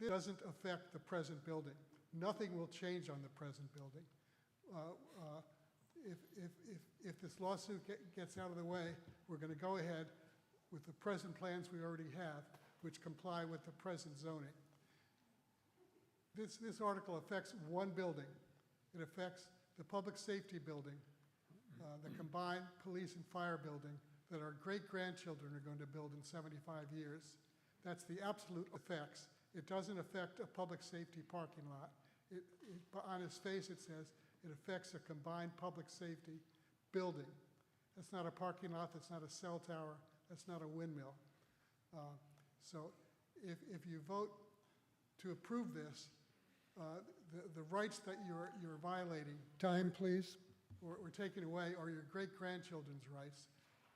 This doesn't affect the present building. Nothing will change on the present building. If this lawsuit gets out of the way, we're going to go ahead with the present plans we already have, which comply with the present zoning. This article affects one building. It affects the public safety building, the combined police and fire building that our great-grandchildren are going to build in 75 years. That's the absolute effects. It doesn't affect a public safety parking lot. On its face, it says it affects a combined public safety building. That's not a parking lot, that's not a cell tower, that's not a windmill. So if you vote to approve this, the rights that you're violating, time please, or taking away are your great-grandchildren's rights.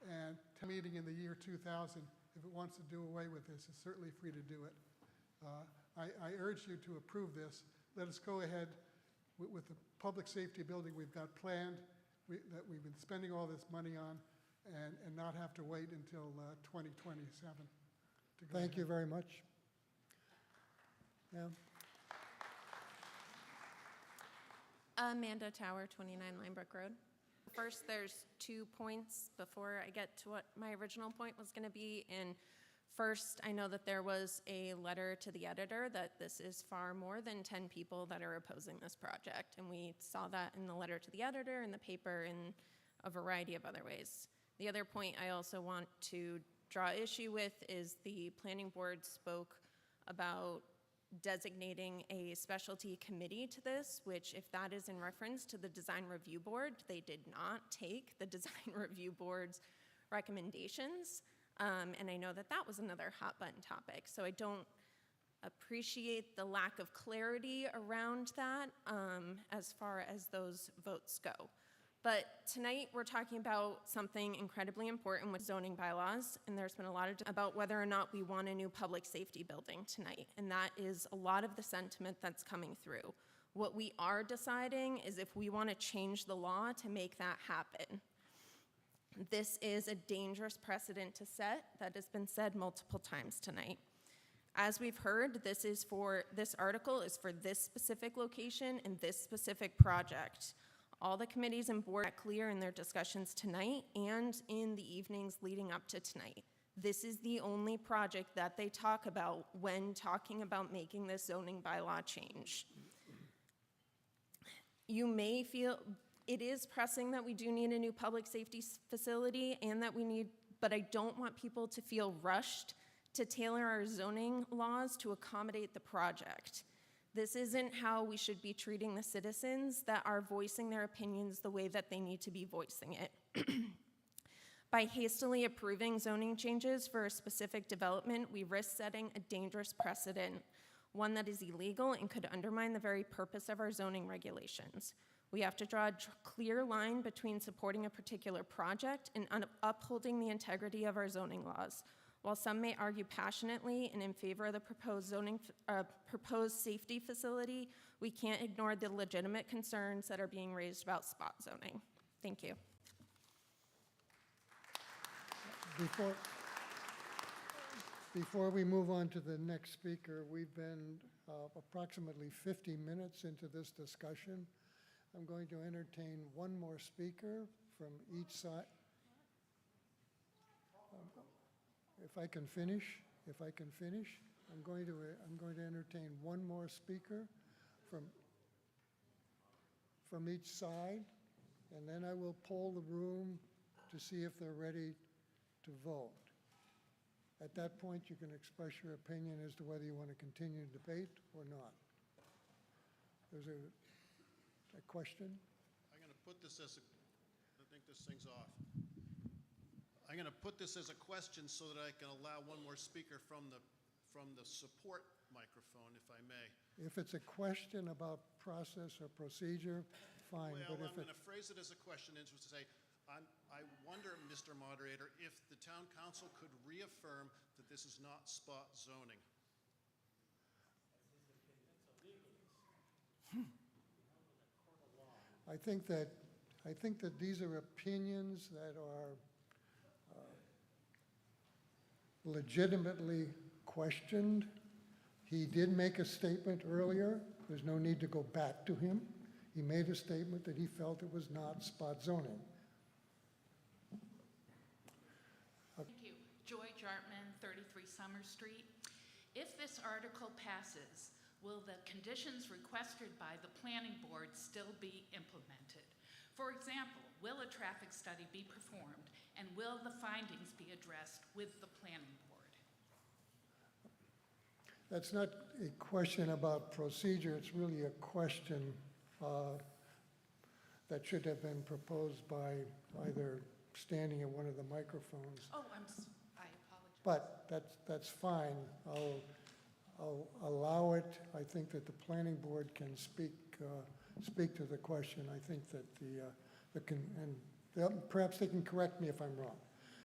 And town meeting in the year 2000, if it wants to do away with this, is certainly free to do it. I urge you to approve this. Let us go ahead with the public safety building we've got planned, that we've been spending all this money on, and not have to wait until 2027. Thank you very much. Yeah. Amanda Tower, 29 Linebrook Road. First, there's 2 points before I get to what my original point was going to be. And first, I know that there was a letter to the editor that this is far more than 10 people that are opposing this project. And we saw that in the letter to the editor, in the paper, in a variety of other ways. The other point I also want to draw issue with is the planning board spoke about designating a specialty committee to this, which if that is in reference to the design review board, they did not take the design review board's recommendations. And I know that that was another hot button topic. So I don't appreciate the lack of clarity around that as far as those votes go. But tonight we're talking about something incredibly important with zoning bylaws, and there's been a lot of about whether or not we want a new public safety building tonight, and that is a lot of the sentiment that's coming through. What we are deciding is if we want to change the law to make that happen. This is a dangerous precedent to set that has been said multiple times tonight. As we've heard, this article is for this specific location and this specific project. All the committees and board are clear in their discussions tonight and in the evenings leading up to tonight. This is the only project that they talk about when talking about making this zoning bylaw change. You may feel it is pressing that we do need a new public safety facility and that we need, but I don't want people to feel rushed to tailor our zoning laws to accommodate the project. This isn't how we should be treating the citizens that are voicing their opinions the way that they need to be voicing it. By hastily approving zoning changes for a specific development, we risk setting a dangerous precedent, one that is illegal and could undermine the very purpose of our zoning regulations. We have to draw a clear line between supporting a particular project and upholding the integrity of our zoning laws. While some may argue passionately and in favor of the proposed safety facility, we can't ignore the legitimate concerns that are being raised about spot zoning. Thank you. Before we move on to the next speaker, we've been approximately 50 minutes into this discussion. I'm going to entertain one more speaker from each side. If I can finish, I'm going to entertain one more speaker from each side, and then I will poll the room to see if they're ready to vote. At that point, you can express your opinion as to whether you want to continue the debate or not. There's a question? I'm going to put this as I think this thing's off. I'm going to put this as a question so that I can allow one more speaker from the support microphone, if I may. If it's a question about process or procedure, fine. Well, But if I'm going to phrase it as a question, is to say, I wonder, Mr. Moderator, if the town council could reaffirm that this is not spot zoning. I think that these are opinions that are legitimately questioned He did make a statement earlier. There's no need to go back to him. He made a statement that he felt it was not spot zoning. Thank you. Joy Jartman, 33 Summer Street. If this article passes, will the conditions requested by the planning board still be implemented? For example, will a traffic study be performed, and will the findings be addressed with the planning board? That's not a question about procedure. It's really a question that should have been proposed by either standing at one of the microphones. Oh, I apologize. But that's fine. I'll allow it. I think that the planning board can speak to the question. I think that perhaps they can correct me if I'm wrong.